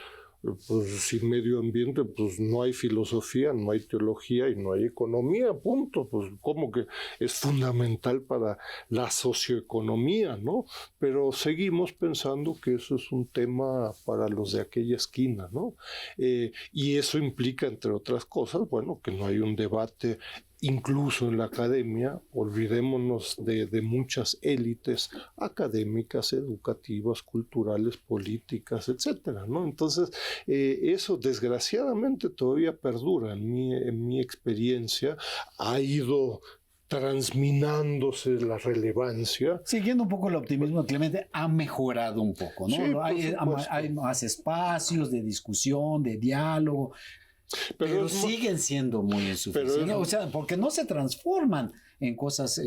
Pues sin medio ambiente, pues no hay filosofía, no hay teología y no hay economía, punto. Pues como que es fundamental para la socioeconomía, ¿no? Pero seguimos pensando que eso es un tema para los de aquella esquina, ¿no? Y eso implica, entre otras cosas, bueno, que no hay un debate incluso en la academia. Olvidémonos de muchas élites académicas, educativas, culturales, políticas, etcétera, ¿no? Entonces, eso desgraciadamente todavía perdura en mi experiencia. Ha ido transminándose la relevancia. Siguiendo un poco el optimismo de Clemente, ha mejorado un poco, ¿no? Sí, hay más espacios de discusión, de diálogo. Pero siguen siendo muy insuficientes, o sea, porque no se transforman en cosas,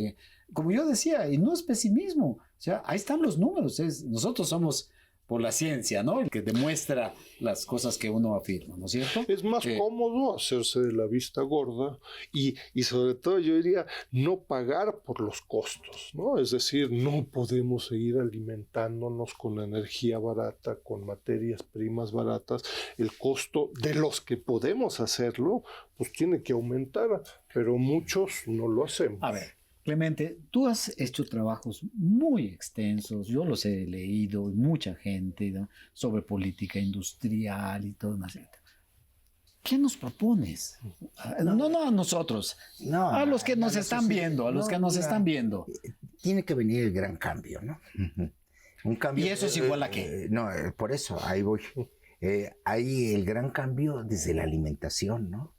como yo decía, y no es pesimismo, o sea, ahí están los números, nosotros somos por la ciencia, ¿no? El que demuestra las cosas que uno afirma, ¿no es cierto? Es más cómodo hacerse de la vista gorda y sobre todo yo diría no pagar por los costos, ¿no? Es decir, no podemos seguir alimentándonos con energía barata, con materias primas baratas. El costo de los que podemos hacerlo, pues tiene que aumentar, pero muchos no lo hacemos. A ver, Clemente, tú has hecho trabajos muy extensos, yo los he leído, mucha gente, ¿no?, sobre política industrial y todo más. ¿Qué nos propones? No a nosotros, No, a los que nos están viendo, Tiene que venir el gran cambio, ¿no? Un cambio. ¿Y eso es igual a qué? No, por eso, ahí voy. Hay el gran cambio desde la alimentación, ¿no?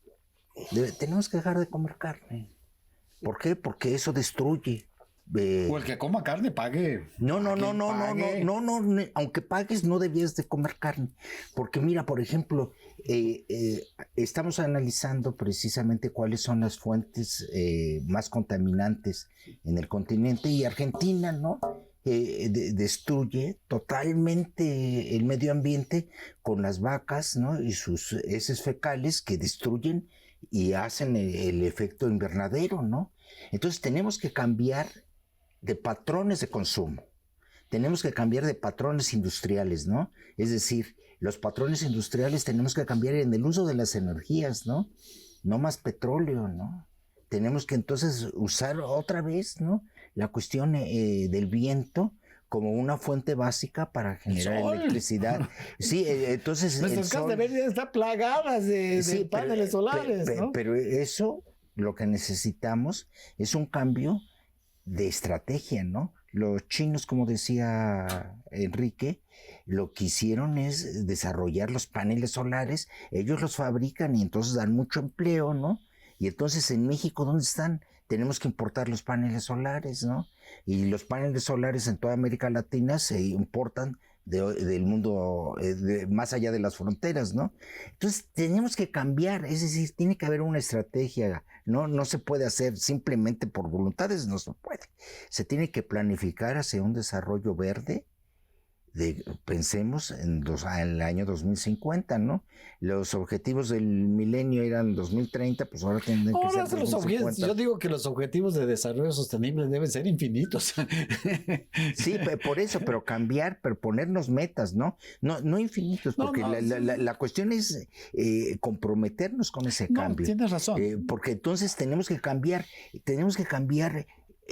Tenemos que dejar de comer carne. ¿Por qué? Porque eso destruye. O el que coma carne pague. No, aunque pagues no debías de comer carne, porque mira, por ejemplo, estamos analizando precisamente cuáles son las fuentes más contaminantes en el continente, y Argentina, ¿no?, destruye totalmente el medio ambiente con las vacas, ¿no?, y sus heces fecales que destruyen y hacen el efecto invernadero, ¿no? Entonces tenemos que cambiar de patrones de consumo. Tenemos que cambiar de patrones industriales, ¿no? Es decir, los patrones industriales tenemos que cambiar en el uso de las energías, ¿no? No más petróleo, ¿no? Tenemos que entonces usar otra vez, ¿no?, la cuestión del viento como una fuente básica para generar electricidad. Sí, entonces nuestras casas deberían estar plagadas de paneles solares, ¿no? Pero eso, lo que necesitamos es un cambio de estrategia, ¿no? Los chinos, como decía Enrique, lo que hicieron es desarrollar los paneles solares. Ellos los fabrican y entonces dan mucho empleo, ¿no? Y entonces en México, ¿dónde están? Tenemos que importar los paneles solares, ¿no? Y los paneles solares en toda América Latina se importan del mundo, más allá de las fronteras, ¿no? Entonces tenemos que cambiar, es decir, tiene que haber una estrategia, ¿no? No se puede hacer simplemente por voluntades, no se puede. Se tiene que planificar hacia un desarrollo verde. Pensemos en el año 2050, ¿no? Los objetivos del milenio eran 2030, pues ahora tienen que ser 2050. Yo digo que los objetivos de desarrollo sostenible deben ser infinitos. Sí, por eso, pero cambiar, pero ponernos metas, ¿no? No infinitos, porque la cuestión es comprometernos con ese cambio. Tienes razón. Porque entonces tenemos que cambiar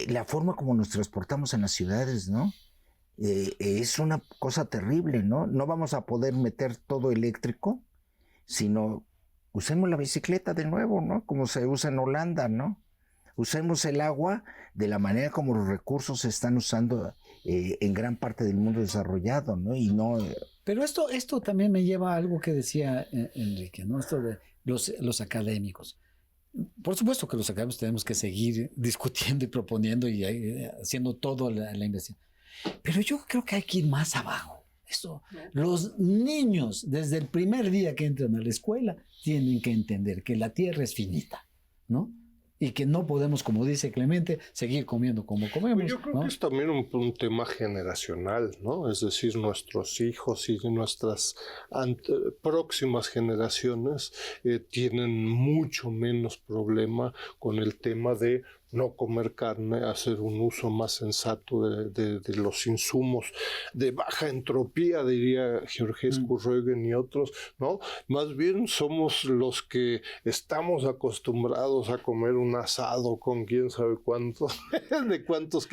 la forma como nos transportamos en las ciudades, ¿no? Es una cosa terrible, ¿no? No vamos a poder meter todo eléctrico, sino usemos la bicicleta de nuevo, ¿no? Como se usa en Holanda, ¿no? Usemos el agua de la manera como los recursos se están usando en gran parte del mundo desarrollado, ¿no? Y no... Pero esto también me lleva a algo que decía Enrique, ¿no? Esto de los académicos. Por supuesto que los académicos tenemos que seguir discutiendo y proponiendo y haciendo toda la investigación. Pero yo creo que hay que ir más abajo. Los niños, desde el primer día que entran a la escuela, tienen que entender que la tierra es finita, ¿no? Y que no podemos, como dice Clemente, seguir comiendo como comemos. Yo creo que es también un tema generacional, ¿no? Es decir, nuestros hijos y nuestras próximas generaciones tienen mucho menos problema con el tema de no comer carne, hacer un uso más sensato de los insumos de baja entropía, diría Georgescu Rögen y otros, ¿no? Más bien somos los que estamos acostumbrados a comer un asado con quién sabe cuántos, de cuántos...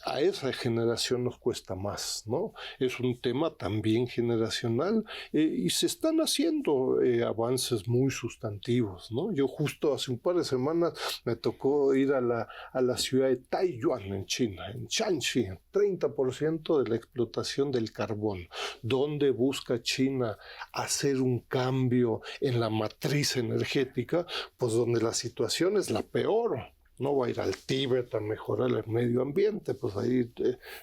a esa generación nos cuesta más, ¿no? Es un tema también generacional y se están haciendo avances muy sustantivos, ¿no? Yo justo hace un par de semanas me tocó ir a la ciudad de Taiyuan en China, en Shanxi, 30% de la explotación del carbón, donde busca China hacer un cambio en la matriz energética, pues donde la situación es la peor. No va a ir al Tíbet a mejorar el medio ambiente, pues ahí,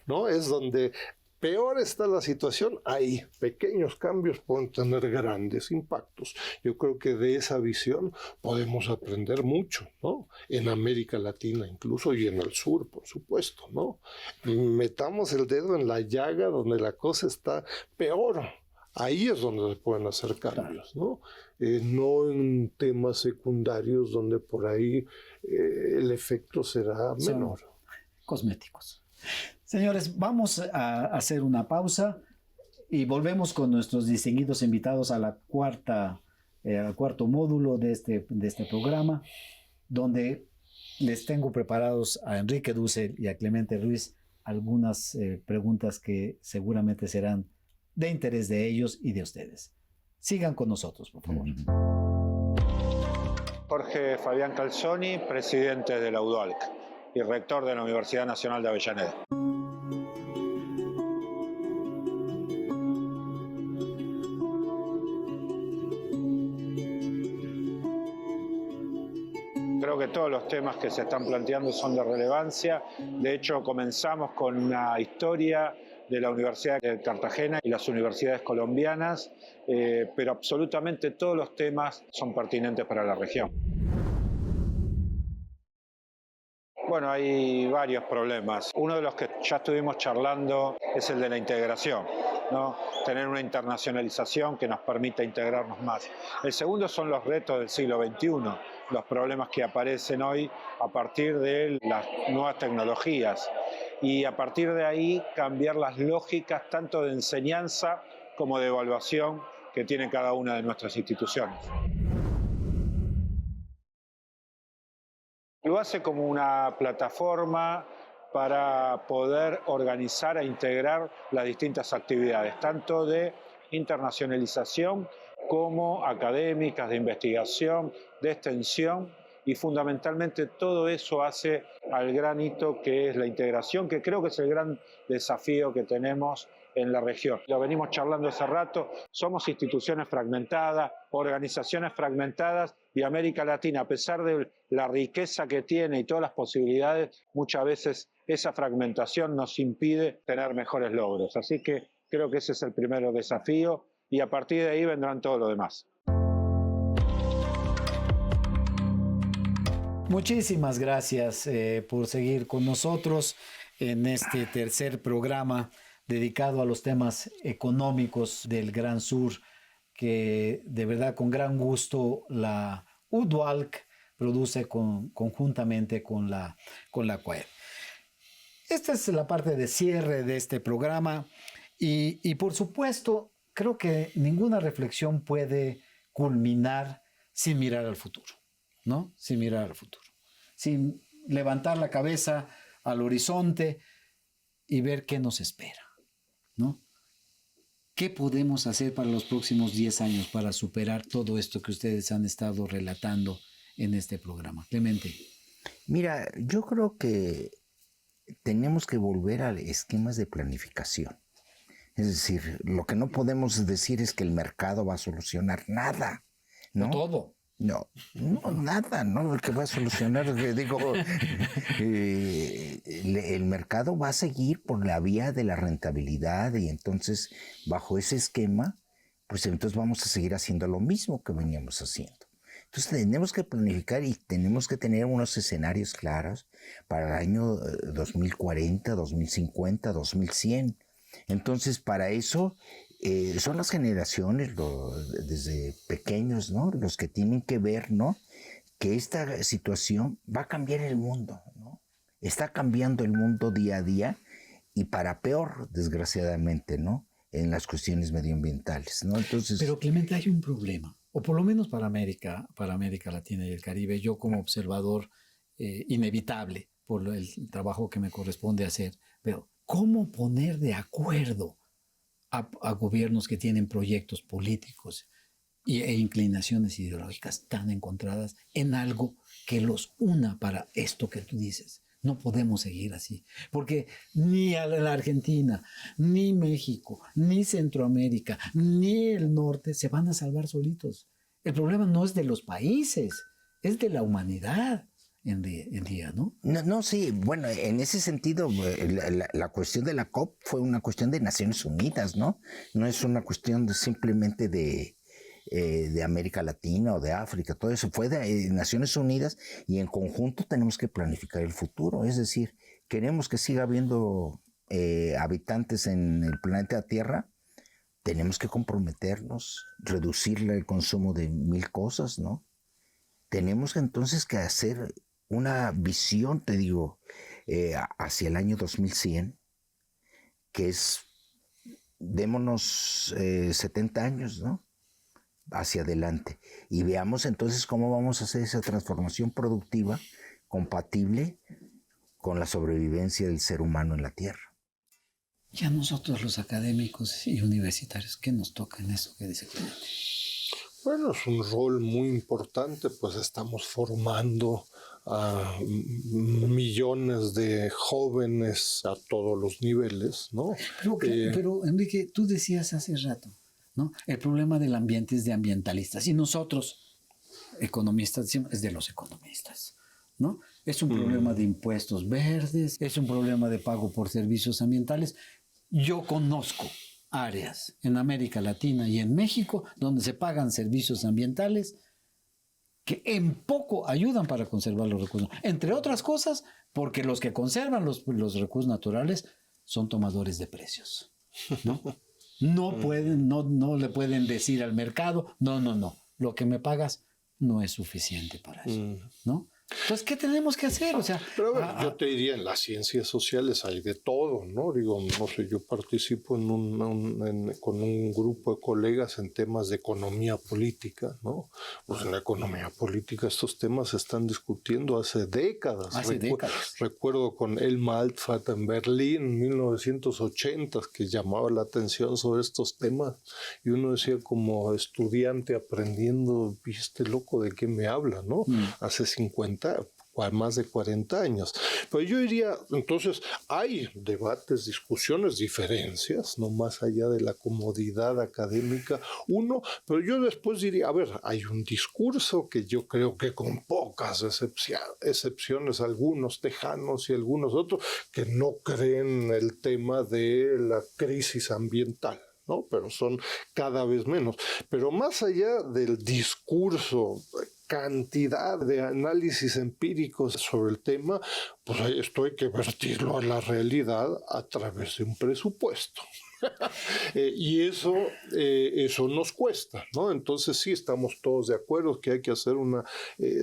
¿no? Es donde peor está la situación. Ahí pequeños cambios pueden tener grandes impactos. Yo creo que de esa visión podemos aprender mucho, ¿no? En América Latina incluso y en el sur, por supuesto, ¿no? Metamos el dedo en la llaga donde la cosa está peor. Ahí es donde se pueden hacer cambios, ¿no? No en temas secundarios donde por ahí el efecto será menor. Son cosméticos. Señores, vamos a hacer una pausa y volvemos con nuestros distinguidos invitados a al cuarto módulo de este programa, donde les tengo preparados a Enrique Dussel y a Clemente Ruiz algunas preguntas que seguramente serán de interés de ellos y de ustedes. Sigan con nosotros, por favor. Jorge Fabián Calzoni, presidente de la UDOALC y rector de la Universidad Nacional de Avellaneda. Creo que todos los temas que se están planteando son de relevancia. De hecho, comenzamos con una historia de la Universidad de Cartagena y las universidades colombianas, pero absolutamente todos los temas son pertinentes para la región. Bueno, hay varios problemas. Uno de los que ya estuvimos charlando es el de la integración, ¿no? Tener una internacionalización que nos permita integrarnos más. El segundo son los retos del siglo XXI, los problemas que aparecen hoy a partir de las nuevas tecnologías. Y a partir de ahí cambiar las lógicas tanto de enseñanza como de evaluación que tiene cada una de nuestras instituciones. Lo hace como una plataforma para poder organizar e integrar las distintas actividades, tanto de internacionalización como académicas, de investigación, de extensión, y fundamentalmente todo eso hace al gran hito que es la integración, que creo que es el gran desafío que tenemos en la región. Lo venimos charlando hace rato, somos instituciones fragmentadas, organizaciones fragmentadas, y América Latina, a pesar de la riqueza que tiene y todas las posibilidades, muchas veces esa fragmentación nos impide tener mejores logros. Así que creo que ese es el primer desafío, y a partir de ahí vendrán todo lo demás. Muchísimas gracias por seguir con nosotros en este tercer programa dedicado a los temas económicos del Gran Sur, que de verdad con gran gusto la UDOALC produce conjuntamente con la CUAED. Esta es la parte de cierre de este programa y por supuesto creo que ninguna reflexión puede culminar sin mirar al futuro, ¿no? Sin mirar al futuro, sin levantar la cabeza al horizonte y ver qué nos espera, ¿no? ¿Qué podemos hacer para los próximos 10 años para superar todo esto que ustedes han estado relatando en este programa? Clemente. Mira, yo creo que tenemos que volver a esquemas de planificación. Es decir, lo que no podemos decir es que el mercado va a solucionar nada, ¿no? Todo. No, nada, ¿no? El que va a solucionar, digo, el mercado va a seguir por la vía de la rentabilidad, y entonces, bajo ese esquema, pues entonces vamos a seguir haciendo lo mismo que veníamos haciendo. Entonces tenemos que planificar y tenemos que tener unos escenarios claros para el año 2040, 2050, 2100. Entonces, para eso son las generaciones, desde pequeños, ¿no? Los que tienen que ver, ¿no? Que esta situación va a cambiar el mundo, ¿no? Está cambiando el mundo día a día, y para peor, desgraciadamente, ¿no? En las cuestiones medioambientales, ¿no? Entonces, pero Clemente, hay un problema, o por lo menos para América Latina y el Caribe, yo como observador inevitable por el trabajo que me corresponde hacer, pero ¿cómo poner de acuerdo a gobiernos que tienen proyectos políticos e inclinaciones ideológicas tan encontradas en algo que los una para esto que tú dices? No podemos seguir así, porque ni la Argentina, ni México, ni Centroamérica, ni el norte se van a salvar solitos. El problema no es de los países, es de la humanidad en día, ¿no? No, sí, bueno, en ese sentido, la cuestión de la COP fue una cuestión de Naciones Unidas, ¿no? No es una cuestión simplemente de América Latina o de África. Todo eso fue de Naciones Unidas, y en conjunto tenemos que planificar el futuro. Es decir, queremos que siga habiendo habitantes en el planeta Tierra, tenemos que comprometernos, reducir el consumo de 1000 cosas, ¿no? Tenemos entonces que hacer una visión, te digo, hacia el año 2100, que es, démonos 70 años, ¿no? Hacia adelante, y veamos entonces cómo vamos a hacer esa transformación productiva compatible con la sobrevivencia del ser humano en la Tierra. Y a nosotros los académicos y universitarios, ¿qué nos toca en eso que dice Clemente? Bueno, es un rol muy importante, pues estamos formando a millones de jóvenes a todos los niveles, ¿no? Pero Enrique, tú decías hace rato, ¿no? El problema del ambiente es de ambientalistas y nosotros, economistas, es de los economistas, ¿no? Es un problema de impuestos verdes, es un problema de pago por servicios ambientales. Yo conozco áreas en América Latina y en México donde se pagan servicios ambientales que en poco ayudan para conservar los recursos. Entre otras cosas, porque los que conservan los recursos naturales son tomadores de precios, ¿no? No le pueden decir al mercado, no, lo que me pagas no es suficiente para eso, ¿no? Entonces, ¿qué tenemos que hacer? O sea, pero a ver, yo te diría, en las ciencias sociales hay de todo, ¿no? Digo, no sé, yo participo con un grupo de colegas en temas de economía política, ¿no? Pues en la economía política estos temas se están discutiendo hace décadas. Recuerdo con Elma Altfat en Berlín en 1980 que llamaba la atención sobre estos temas y uno decía como estudiante aprendiendo, ¿este loco de qué me habla, no? Hace 50, más de 40 años. Pero yo diría, entonces, hay debates, discusiones, diferencias, no más allá de la comodidad académica, pero yo después diría, a ver, hay un discurso que yo creo que con pocas excepciones, algunos tejanos y algunos otros, que no creen el tema de la crisis ambiental, ¿no? Pero son cada vez menos. Pero más allá del discurso, cantidad de análisis empíricos sobre el tema, pues esto hay que vertirlo a la realidad a través de un presupuesto. Y eso nos cuesta, ¿no? Entonces sí estamos todos de acuerdo que hay que hacer una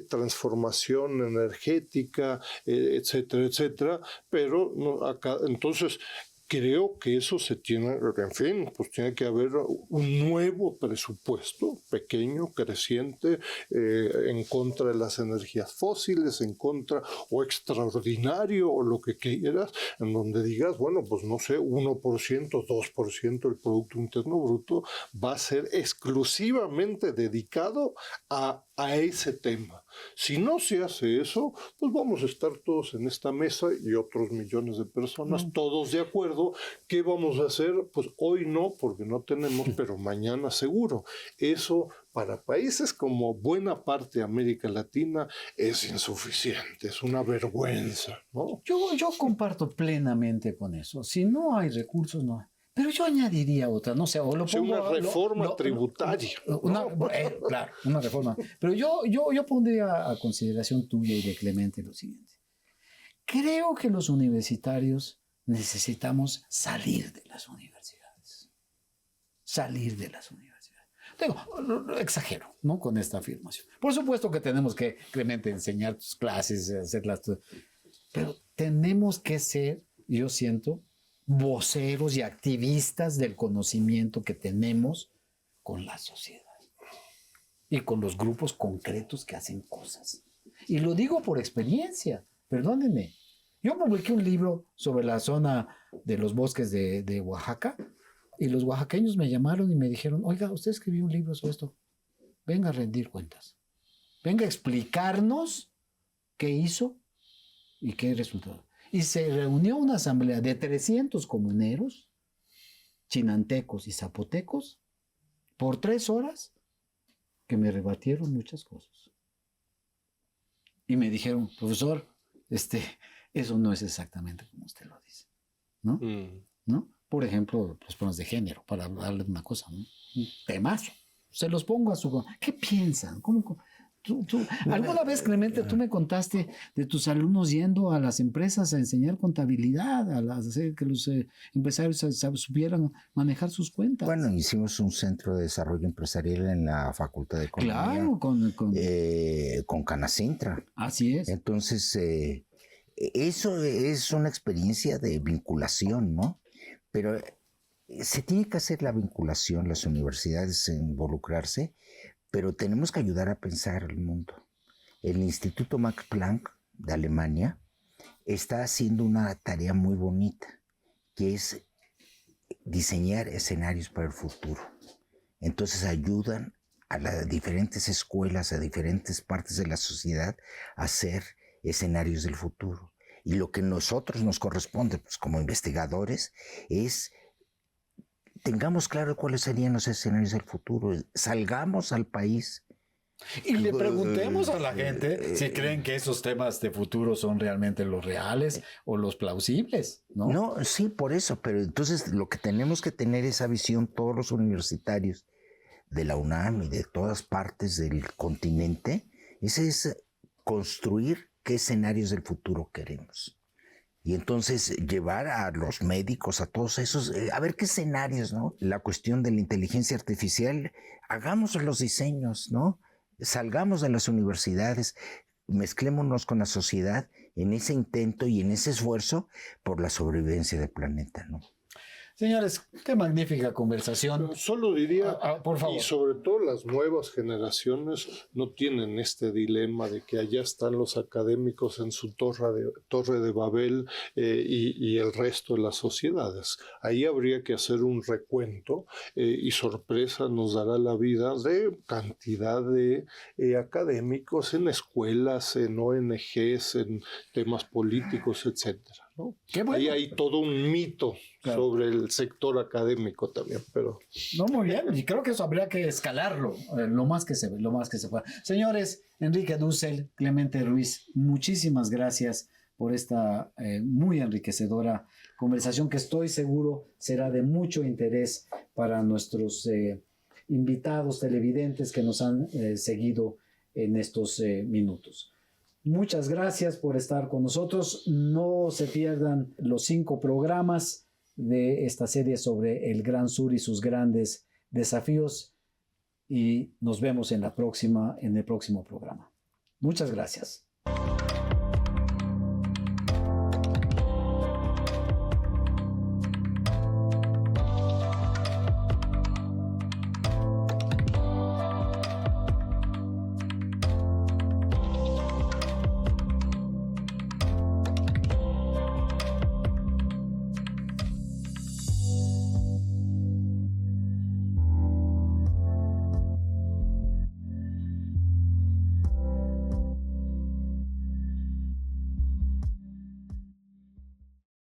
transformación energética, etcétera, etcétera, pero no, acá, entonces creo que eso pues tiene que haber un nuevo presupuesto, pequeño, creciente, en contra de las energías fósiles, en contra o extraordinario o lo que quieras, en donde digas, bueno, pues no sé, 1%, 2% del Producto Interno Bruto va a ser exclusivamente dedicado a ese tema. Si no se hace eso, pues vamos a estar todos en esta mesa y otros millones de personas, todos de acuerdo. ¿Qué vamos a hacer? Pues hoy no, porque no tenemos, pero mañana seguro. Eso para países como buena parte de América Latina es insuficiente, es una vergüenza, ¿no? Yo comparto plenamente con eso. Si no hay recursos, no hay. Pero yo añadiría otra, no sé, o lo pongo... Una reforma tributaria. Claro, una reforma. Pero yo pondría a consideración tuya y de Clemente lo siguiente. Creo que los universitarios necesitamos salir de las universidades. Salir de las universidades. Digo, exagero, ¿no? Con esta afirmación. Por supuesto que tenemos que, Clemente, enseñar tus clases, hacerlas... Pero tenemos que ser, yo siento, voceros y activistas del conocimiento que tenemos con la sociedad y con los grupos concretos que hacen cosas. Y lo digo por experiencia, perdónenme. Yo publiqué un libro sobre la zona de los bosques de Oaxaca y los oaxaqueños me llamaron y me dijeron, oiga, usted escribió un libro sobre esto, venga a rendir cuentas, venga a explicarnos qué hizo y qué resultado. Y se reunió una asamblea de 300 comuneros, chinantecos y zapotecos, por 3 horas, que me rebatieron muchas cosas. Y me dijeron, profesor, eso no es exactamente como usted lo dice, ¿no? ¿No? Por ejemplo, los problemas de género, para hablarle de una cosa, ¿no? Un temazo. Se los pongo a su... ¿Qué piensan? ¿Alguna vez, Clemente, tú me contaste de tus alumnos yendo a las empresas a enseñar contabilidad, a hacer que los empresarios supieran manejar sus cuentas? Bueno, hicimos un centro de desarrollo empresarial en la Facultad de Economía. Claro, con Canacintra. Así es. Entonces, eso es una experiencia de vinculación, ¿no? Pero se tiene que hacer la vinculación, las universidades involucrarse, pero tenemos que ayudar a pensar el mundo. El Instituto Max Planck de Alemania, está haciendo una tarea muy bonita, que es diseñar escenarios para el futuro. Entonces ayudan a las diferentes escuelas, a diferentes partes de la sociedad a hacer escenarios del futuro. Y lo que nosotros nos corresponde, pues, como investigadores, es tengamos claro cuáles serían los escenarios del futuro, salgamos al país. Y le preguntemos a la gente si creen que esos temas de futuro son realmente los reales o los plausibles, ¿no? No, sí, por eso, pero entonces lo que tenemos que tener esa visión todos los universitarios de la UNAM y de todas partes del continente, es construir qué escenarios del futuro queremos. Y entonces llevar a los médicos, a todos esos, a ver qué escenarios, ¿no? La cuestión de la inteligencia artificial, hagamos los diseños, ¿no? Salgamos de las universidades, mezclémonos con la sociedad en ese intento y en ese esfuerzo por la sobrevivencia del planeta, ¿no? Señores, qué magnífica conversación. Solo diría, por favor. y sobre todo las nuevas generaciones no tienen este dilema de que allá están los académicos en su torre de Babel y el resto de las sociedades. Ahí habría que hacer un recuento y sorpresa nos dará la vida de cantidad de académicos en escuelas, en ONGs, en temas políticos, etcétera, ¿no? Qué bueno. Ahí hay todo un mito sobre el sector académico también, pero... No, muy bien, y creo que eso habría que escalarlo lo más que se pueda. Señores, Enrique Dussel, Clemente Ruiz, muchísimas gracias por esta muy enriquecedora conversación que estoy seguro será de mucho interés para nuestros invitados televidentes que nos han seguido en estos minutos. Muchas gracias por estar con nosotros. No se pierdan los 5 programas de esta serie sobre el Gran Sur y sus grandes desafíos. Y nos vemos en el próximo programa. Muchas gracias.